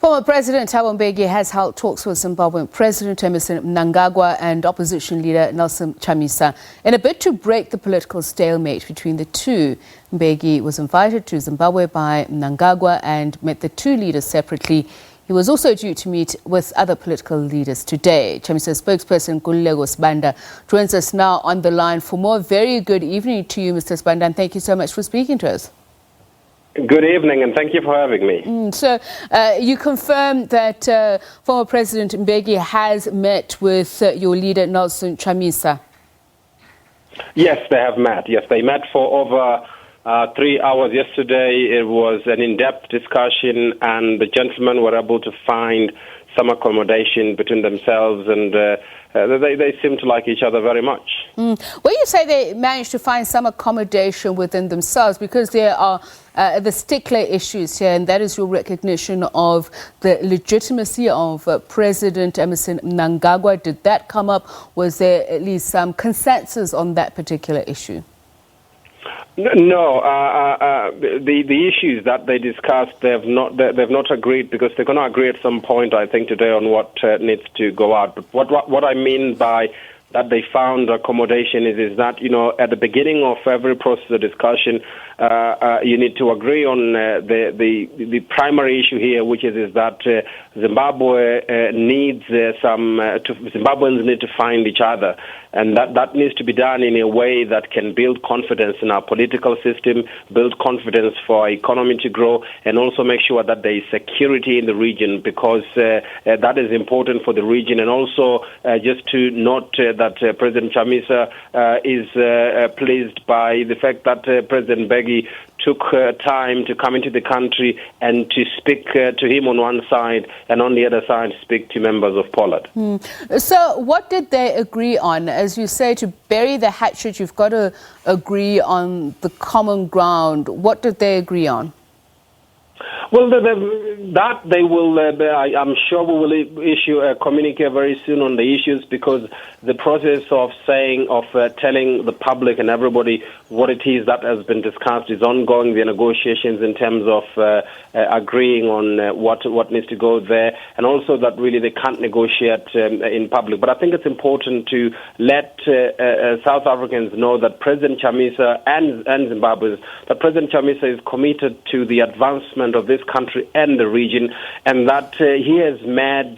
Former President Thabo Mbeki has held talks with Zimbabwean President Emmerson Mnangagwa and opposition leader Nelson Chamisa in a bid to break the political stalemate between the two. Mbeki was invited to Zimbabwe by Mnangagwa and met the two leaders separately. He was also due to meet with other political leaders today. Chamisa's spokesperson Nkululeko Sibanda joins us now on the line for more. Very good evening to you, Mr. Sibanda, and thank you so much for speaking to us. Good evening, and thank you for having me. So you confirm that former President Mbeki has met with your leader, Nelson Chamisa? Yes, they have met. Yes, they met for over 3 hours yesterday. It was an in-depth discussion, and the gentlemen were able to find some accommodation between themselves, and they seem to like each other very much. When you say they managed to find some accommodation within themselves, because there are the stickler issues here, and that is your recognition of the legitimacy of President Emmerson Mnangagwa. Did that come up? Was there at least some consensus on that particular issue? No, the issues that they discussed, they've not agreed, because they're going to agree at some point, I think, today on what needs to go out. But what I mean by that they found accommodation is that, you know, at the beginning of every process of discussion, you need to agree on the primary issue here, which is that Zimbabwe needs Zimbabweans need to find each other, and that needs to be done in a way that can build confidence in our political system, build confidence for our economy to grow, and also make sure that there is security in the region, because that is important for the region. And also just to note that President Chamisa is pleased by the fact that President Mbeki took time to come into the country and to speak to him on one side, and on the other side speak to members of Pollard. So what did they agree on? As you say, to bury the hatchet, you've got to agree on the common ground. What did they agree on? Well, that they will, I'm sure we will issue a communique very soon on the issues, because the process of telling the public and everybody what it is that has been discussed is ongoing. The negotiations in terms of agreeing on what needs to go there, and also that really they can't negotiate in public. But I think it's important to let South Africans know that President Chamisa and Zimbabweans, that President Chamisa is committed to the advancement of this country and the region, and that he has made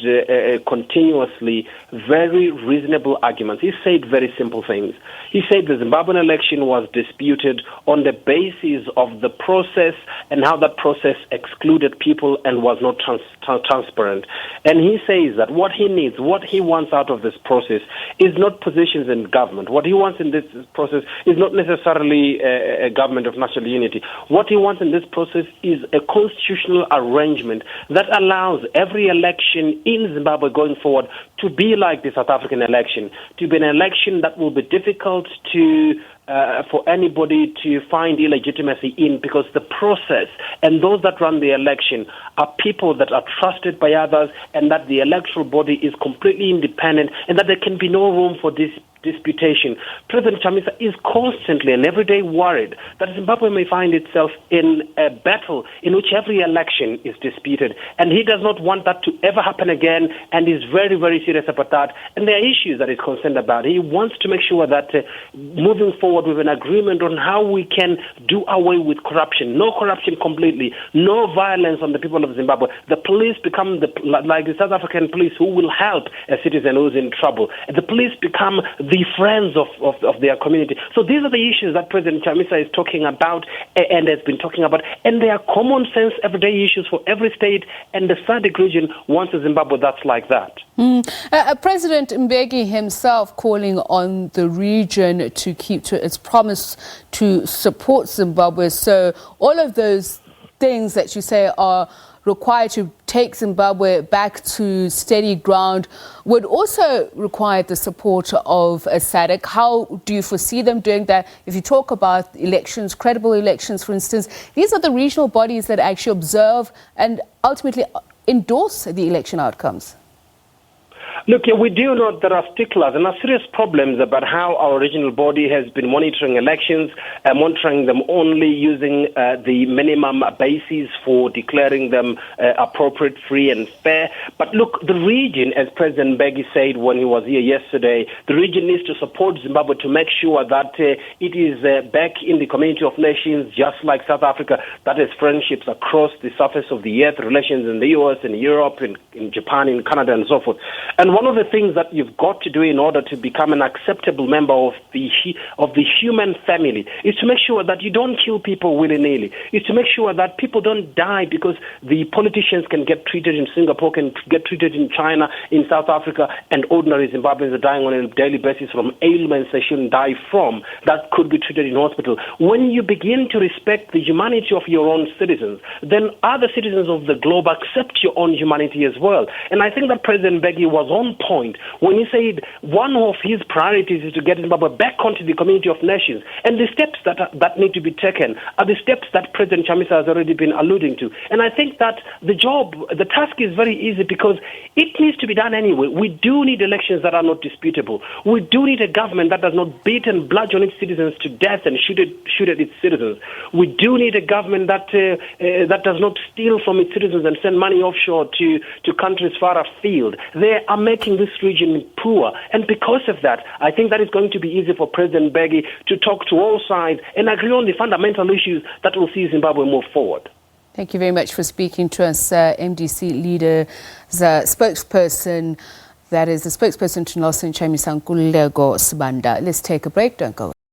continuously very reasonable arguments. He said very simple things. He said the Zimbabwean election was disputed on the basis of the process and how that process excluded people and was not transparent. And he says that what he needs, what he wants out of this process is not positions in government. What he wants in this process is not necessarily a government of national unity. What he wants in this process is a constitutional arrangement that allows every election in Zimbabwe going forward to be like the South African election, to be an election that will be difficult for anybody to find illegitimacy in, because the process and those that run the election are people that are trusted by others, and that the electoral body is completely independent, and that there can be no room for disputation. President Chamisa is constantly and every day worried that Zimbabwe may find itself in a battle in which every election is disputed, and he does not want that to ever happen again, and is very, very serious about that. And there are issues that he's concerned about. He wants to make sure that moving forward with an agreement on how we can do away with corruption, no corruption completely, no violence on the people of Zimbabwe. The police become like the South African police, who will help a citizen who's in trouble. The police become the friends of their community. So these are the issues that President Chamisa is talking about and has been talking about, and they are common sense everyday issues for every state, and the SADC region wants a Zimbabwe that's like that. President Mbeki himself calling on the region to keep to its promise to support Zimbabwe. So all of those things that you say are required to take Zimbabwe back to steady ground would also require the support of SADC. How do you foresee them doing that? If you talk about elections, credible elections, for instance, these are the regional bodies that actually observe and ultimately endorse the election outcomes. Look, we do know there are sticklers and there are serious problems about how our regional body has been monitoring elections, monitoring them only using the minimum basis for declaring them appropriate, free and fair. But look, the region, as President Mbeki said when he was here yesterday, the region needs to support Zimbabwe to make sure that it is back in the community of nations, just like South Africa, that has friendships across the surface of the earth, relations in the US, in Europe, in Japan, in Canada and so forth. And one of the things that you've got to do in order to become an acceptable member of the human family is to make sure that you don't kill people willy-nilly. Is to make sure that people don't die because the politicians can get treated in Singapore, can get treated in China, in South Africa, and ordinary Zimbabweans are dying on a daily basis from ailments they shouldn't die from that could be treated in hospital. When you begin to respect the humanity of your own citizens, then other citizens of the globe accept your own humanity as well. And I think that President Mbeki was on point when he said one of his priorities is to get Zimbabwe back onto the community of nations. And the steps that need to be taken are the steps that President Chamisa has already been alluding to. And I think that the task is very easy because it needs to be done anyway. We do need elections that are not disputable. We do need a government that does not beat and bludgeon its citizens to death and shoot at its citizens. We do need a government that does not steal from its citizens and send money offshore to countries far afield. They are making this region poor. And because of that, I think that is going to be easy for President Mbeki to talk to all sides and agree on the fundamental issues that will see Zimbabwe move forward. Thank you very much for speaking to us, MDC leader, the spokesperson, that is the spokesperson to Nelson Chamisa, Nkululeko Sibanda. Let's take a break. Don't go.